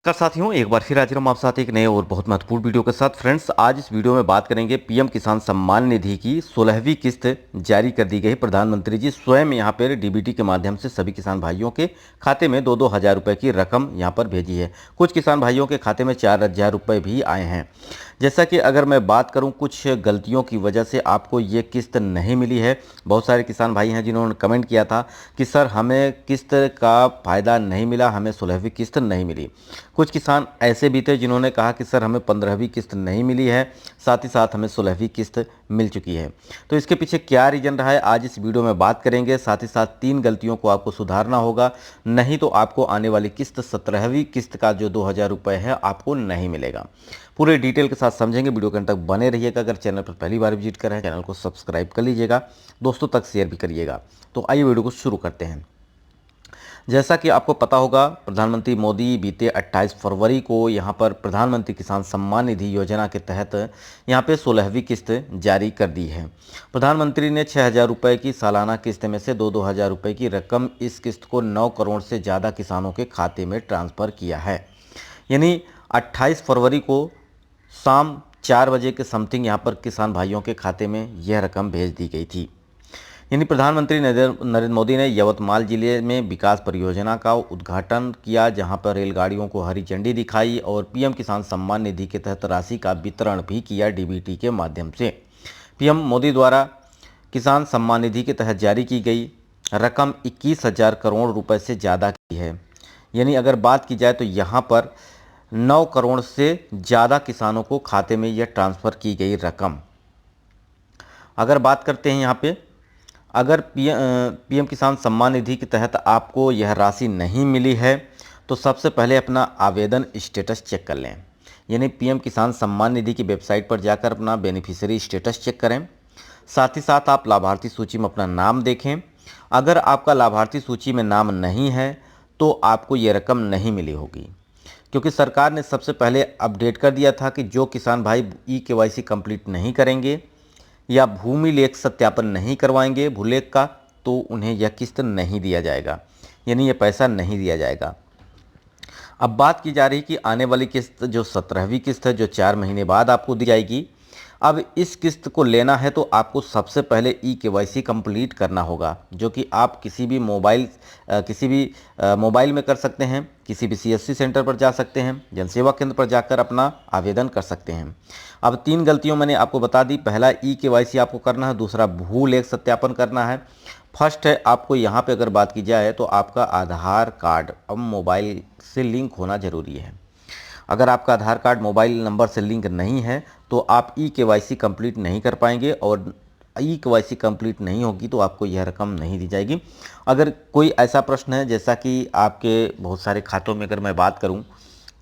साथियों, एक बार फिर हाजिर हम आप साथ एक नए और बहुत महत्वपूर्ण वीडियो के साथ। फ्रेंड्स, आज इस वीडियो में बात करेंगे पीएम किसान सम्मान निधि की 16वीं किस्त जारी कर दी गई। प्रधानमंत्री जी स्वयं यहां पर डीबीटी के माध्यम से सभी किसान भाइयों के खाते में 2-2 हज़ार रुपए की रकम यहां पर भेजी है। कुछ किसान भाइयों के खाते में 4,000 रुपए भी आए हैं। जैसा कि अगर मैं बात करूं, कुछ गलतियों की वजह से आपको ये किस्त नहीं मिली है। बहुत सारे किसान भाई हैं जिन्होंने कमेंट किया था कि सर हमें किस्त का फ़ायदा नहीं मिला, हमें 16वीं किस्त नहीं मिली। कुछ किसान ऐसे भी थे जिन्होंने कहा कि सर हमें 15वीं किस्त नहीं मिली है, साथ ही साथ हमें 16वीं किस्त मिल चुकी है। तो इसके पीछे क्या रीज़न रहा है, आज इस वीडियो में बात करेंगे। साथ ही साथ 3 गलतियों को आपको सुधारना होगा, नहीं तो आपको आने वाली किस्त 17वीं किस्त का जो 2,000 रुपये है आपको नहीं मिलेगा। पूरे डिटेल के साथ समझेंगे, वीडियो के अंत तक बने रहिएगा। अगर चैनल पर पहली बार विजिट कर रहे हैं, चैनल को सब्सक्राइब कर लीजिएगा, दोस्तों तक शेयर भी करिएगा। तो आइए वीडियो को शुरू करते हैं। जैसा कि आपको पता होगा, प्रधानमंत्री मोदी बीते 28 फरवरी को यहां पर प्रधानमंत्री किसान सम्मान निधि योजना के तहत यहां पे 16वीं किस्त जारी कर दी है। प्रधानमंत्री ने 6,000 रुपये की सालाना किस्त में से 2-2 हज़ार रुपये की रकम इस किस्त को 9 करोड़ से ज़्यादा किसानों के खाते में ट्रांसफ़र किया है। यानी 28 फरवरी को शाम 4 बजे के समथिंग यहाँ पर किसान भाइयों के खाते में यह रकम भेज दी गई थी। यानी प्रधानमंत्री नरेंद्र मोदी ने यवतमाल जिले में विकास परियोजना का उद्घाटन किया, जहां पर रेलगाड़ियों को हरी झंडी दिखाई और पीएम किसान सम्मान निधि के तहत राशि का वितरण भी किया डीबीटी के माध्यम से। पीएम मोदी द्वारा किसान सम्मान निधि के तहत जारी की गई रकम 21,000 करोड़ रुपए से ज़्यादा की है। यानी अगर बात की जाए तो यहाँ पर 9 करोड़ से ज़्यादा किसानों को खाते में यह ट्रांसफ़र की गई रकम। अगर बात करते हैं यहाँ पे, अगर पीएम किसान सम्मान निधि के तहत आपको यह राशि नहीं मिली है तो सबसे पहले अपना आवेदन स्टेटस चेक कर लें। यानी पीएम किसान सम्मान निधि की वेबसाइट पर जाकर अपना बेनिफिशियरी स्टेटस चेक करें। साथ ही साथ आप लाभार्थी सूची में अपना नाम देखें। अगर आपका लाभार्थी सूची में नाम नहीं है तो आपको ये रकम नहीं मिली होगी, क्योंकि सरकार ने सबसे पहले अपडेट कर दिया था कि जो किसान भाई ई-केवाईसी कंप्लीट नहीं करेंगे या भूमि लेख सत्यापन नहीं करवाएंगे भूलेख का, तो उन्हें यह किस्त नहीं दिया जाएगा, यानी यह पैसा नहीं दिया जाएगा। अब बात की जा रही कि आने वाली किस्त जो 17वीं किस्त है, जो 4 महीने बाद आपको दी जाएगी। अब इस किस्त को लेना है तो आपको सबसे पहले ई-केवाईसी कंप्लीट करना होगा, जो कि आप किसी भी मोबाइल में कर सकते हैं, किसी भी सीएससी सेंटर पर जा सकते हैं, जनसेवा केंद्र पर जाकर अपना आवेदन कर सकते हैं। अब 3 गलतियों मैंने आपको बता दी। पहला, ई-केवाईसी आपको करना है। दूसरा, भू लेख सत्यापन करना है। फर्स्ट है, आपको यहाँ पे अगर बात की जाए तो आपका आधार कार्ड अब मोबाइल से लिंक होना ज़रूरी है। अगर आपका आधार कार्ड मोबाइल नंबर से लिंक नहीं है तो आप ई-केवाईसी कंप्लीट नहीं कर पाएंगे, और ई-केवाईसी कंप्लीट नहीं होगी तो आपको यह रकम नहीं दी जाएगी। अगर कोई ऐसा प्रश्न है, जैसा कि आपके बहुत सारे खातों में अगर मैं बात करूं,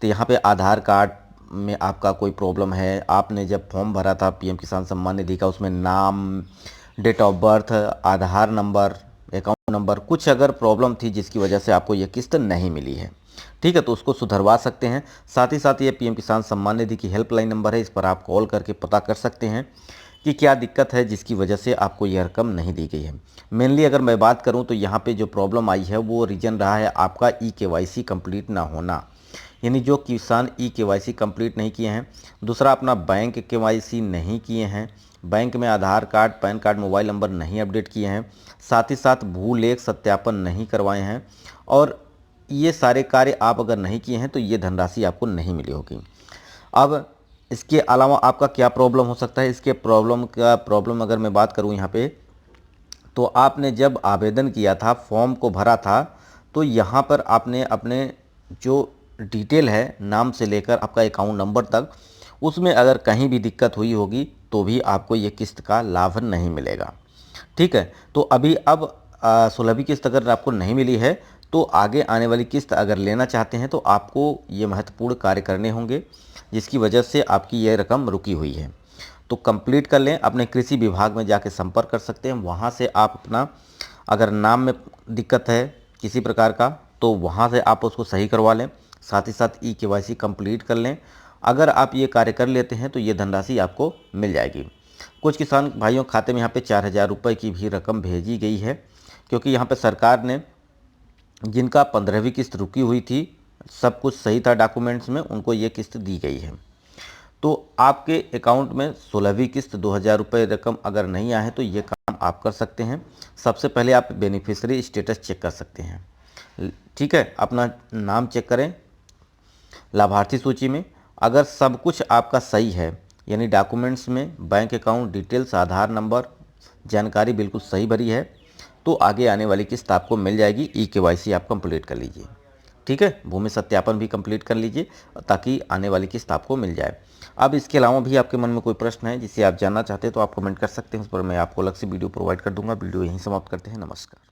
तो यहाँ पे आधार कार्ड में आपका कोई प्रॉब्लम है, आपने जब फॉर्म भरा था पीएम किसान सम्मान निधि का, उसमें नाम, date of birth, Aadhaar number, account number, कुछ अगर प्रॉब्लम थी जिसकी वजह से आपको यह किस्त नहीं मिली है, ठीक है, तो उसको सुधरवा सकते हैं। साथ ही साथ ये पीएम किसान सम्मान निधि की हेल्पलाइन नंबर है, इस पर आप कॉल करके पता कर सकते हैं कि क्या दिक्कत है जिसकी वजह से आपको यह रकम नहीं दी गई है। मेनली अगर मैं बात करूं तो यहाँ पे जो प्रॉब्लम आई है वो रीज़न रहा है आपका ई-केवाईसी कंप्लीट ना होना। यानी जो किसान ई-केवाईसी कंप्लीट नहीं किए हैं, दूसरा अपना बैंक केवाईसी नहीं किए हैं, बैंक में Aadhaar card, pan card, mobile number नहीं अपडेट किए हैं, साथ ही साथ भू लेख सत्यापन नहीं करवाए हैं, और ये सारे कार्य आप अगर नहीं किए हैं तो ये धनराशि आपको नहीं मिली होगी। अब इसके अलावा आपका क्या प्रॉब्लम हो सकता है, इसके प्रॉब्लम अगर मैं बात करूं यहाँ पे, तो आपने जब आवेदन किया था, फॉर्म को भरा था, तो यहाँ पर आपने अपने जो डिटेल है, नाम से लेकर आपका अकाउंट नंबर तक, उसमें अगर कहीं भी दिक्कत हुई होगी तो भी आपको ये किस्त का लाभ नहीं मिलेगा, ठीक है। तो अभी अब 16वीं किस्त अगर आपको नहीं मिली है तो आगे आने वाली किस्त अगर लेना चाहते हैं तो आपको ये महत्वपूर्ण कार्य करने होंगे, जिसकी वजह से आपकी ये रकम रुकी हुई है। तो कंप्लीट कर लें, अपने कृषि विभाग में जाके संपर्क कर सकते हैं। वहाँ से आप अपना, अगर नाम में दिक्कत है किसी प्रकार का, तो वहाँ से आप उसको सही करवा लें। साथ ही साथ ई-केवाईसी कंप्लीट कर लें। अगर आप ये कार्य कर लेते हैं तो ये धनराशि आपको मिल जाएगी। कुछ किसान भाइयों के खाते में यहाँ पे 4,000 रुपये की भी रकम भेजी गई है, क्योंकि यहाँ पे सरकार ने जिनका 15वीं किस्त रुकी हुई थी सब कुछ सही था डॉक्यूमेंट्स में, उनको ये किस्त दी गई है। तो आपके अकाउंट में 16वीं किस्त 2000 रुपये रकम अगर नहीं आए तो ये काम आप कर सकते हैं। सबसे पहले आप बेनिफिशियरी स्टेटस चेक कर सकते हैं। ठीक है, अपना नाम चेक करें लाभार्थी सूची में। अगर सब कुछ आपका सही है, यानी डॉक्यूमेंट्स में बैंक अकाउंट डिटेल्स, आधार नंबर, जानकारी बिल्कुल सही भरी है, तो आगे आने वाली किस्त आपको मिल जाएगी। ई-केवाईसी आप कंप्लीट कर लीजिए। ठीक है, भूमि सत्यापन भी कंप्लीट कर लीजिए ताकि आने वाली किस्त आपको मिल जाए। अब इसके अलावा भी आपके मन में कोई प्रश्न है जिसे आप जानना चाहते हैं तो आप कमेंट कर सकते हैं, उस पर मैं आपको अलग से वीडियो प्रोवाइड कर दूंगा। वीडियो यहीं समाप्त करते हैं। नमस्कार।